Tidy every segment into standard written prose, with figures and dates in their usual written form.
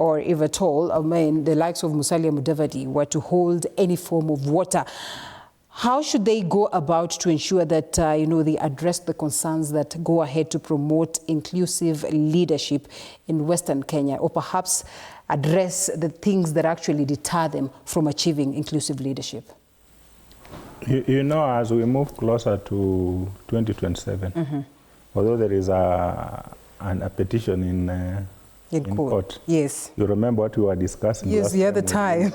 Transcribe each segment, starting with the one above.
or if at all, I mean, the likes of Musalia Mudavadi were to hold any form of water, how should they go about to ensure that, they address the concerns that go ahead to promote inclusive leadership in Western Kenya, or perhaps address the things that actually deter them from achieving inclusive leadership? As we move closer to 2027, although there is a petition in court. Yes. You remember what we were discussing? Yes, the other time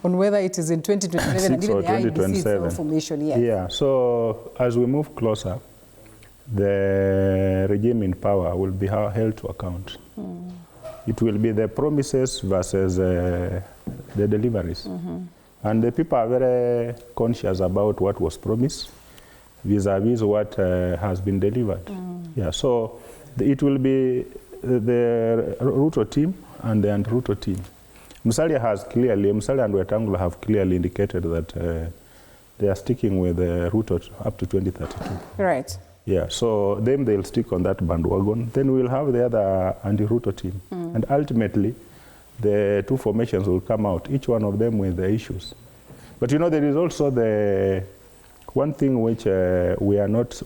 on whether it is in 2027 and even the 2027 information. Yes. Yeah. So as we move closer, the regime in power will be held to account. It will be the promises versus the deliveries. And the people are very conscious about what was promised vis-a-vis what has been delivered. Yeah, so it will be the Ruto team and the Ruto team. Musalia and Wetangula have clearly indicated that they are sticking with Ruto up to 2032. Right. Yeah, so then they'll stick on that bandwagon. Then we'll have the other anti-Ruto team. And ultimately, the two formations will come out, each one of them with the issues. But there is also the one thing which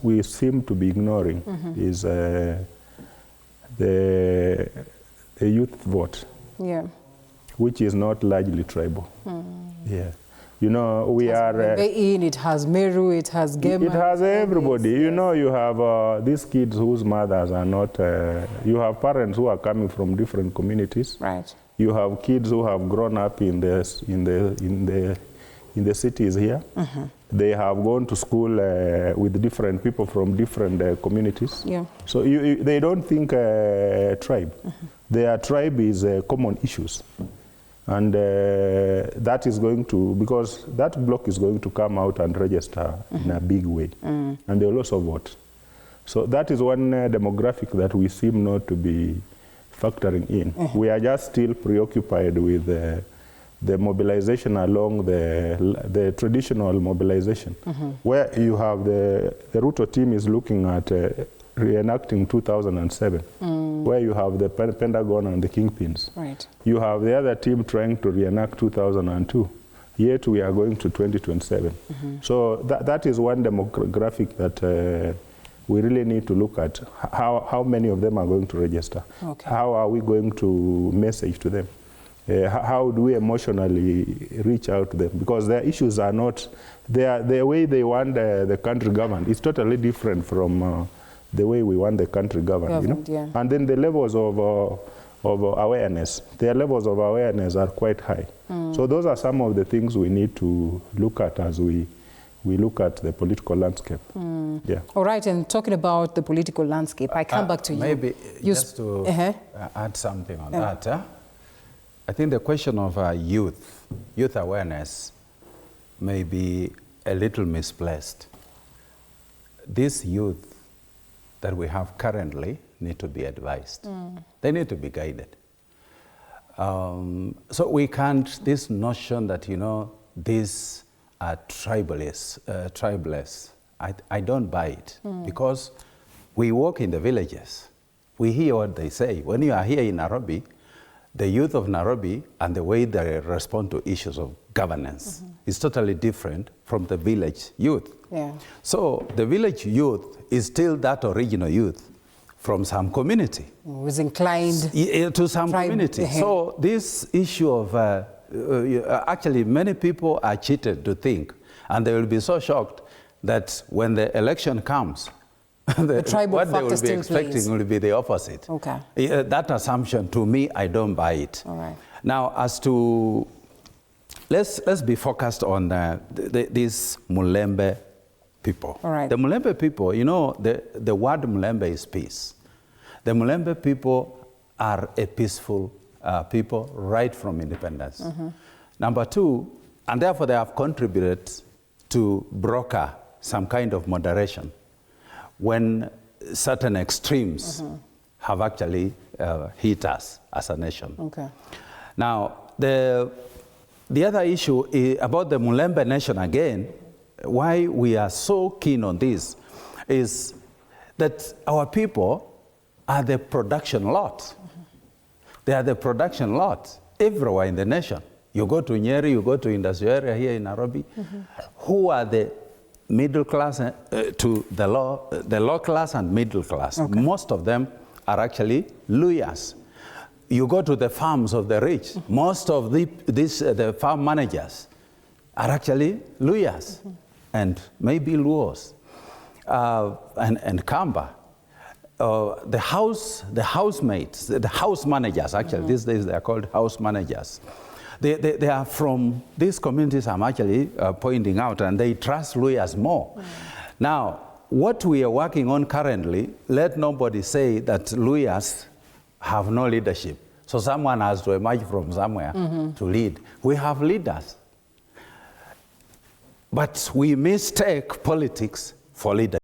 we seem to be ignoring is the youth vote, which is not largely tribal. Yeah. We are... it has Meru, it has Gema. It has everybody. You have these kids whose mothers are not... you have parents who are coming from different communities. Right. You have kids who have grown up in the cities here. They have gone to school with different people from different communities. Yeah. So they don't think tribe. Their tribe is common issues. And that is going to, because that block is going to come out and register in a big way. And they will also vote. So that is one demographic that we seem not to be factoring in. We are just still preoccupied with the mobilization along the traditional mobilization, where you have the Ruto team is looking at reenacting 2007, where you have the Pentagon and the Kingpins. Right. You have the other team trying to reenact 2002, yet we are going to 2027. So that is one demographic that we really need to look at. How many of them are going to register? Okay. How are we going to message to them? How do we emotionally reach out to them? Because their issues are not, the way they want the country governed is totally different from the way we want the country governed. Yeah. And then the levels of awareness, their levels of awareness are quite high. So those are some of the things we need to look at as we look at the political landscape. Yeah. All right, and talking about the political landscape, I come back to you. Maybe just to add something on that. I think the question of youth awareness may be a little misplaced. These youth that we have currently need to be advised. They need to be guided. So we can't, this notion that, these are tribalists, I don't buy it, because we walk in the villages. We hear what they say. When you are here in Nairobi, the youth of Nairobi and the way they respond to issues of governance is totally different from the village youth. Yeah. So the village youth is still that original youth from some community. Was inclined to some community. So this issue of, actually many people are cheated to think, and they will be so shocked that when the election comes, what they will be expecting will be the opposite. Okay. That assumption, to me, I don't buy it. All right. Now, as to, let's be focused on these Mulembe people. All right. The Mulembe people, the word Mulembe is peace. The Mulembe people are a peaceful people right from independence. Number two, and therefore they have contributed to broker some kind of moderation when certain extremes have actually hit us as a nation. Okay. Now, the other issue is about the Mulembe nation again, why we are so keen on this is that our people are the production lot. They are the production lots everywhere in the nation. You go to Nyeri, you go to industrial area here in Nairobi. Who are the middle class to the low class and middle class? Okay. Most of them are actually Luhyas. You go to the farms of the rich. Most of the farm managers are actually Luhyas and maybe Luos and Kamba. The housemates, the house managers, actually, these days they are called house managers. They are from these communities I'm actually pointing out, and they trust Luhyas more. Now, what we are working on currently, let nobody say that Luhyas have no leadership. So someone has to emerge from somewhere to lead. We have leaders. But we mistake politics for leadership.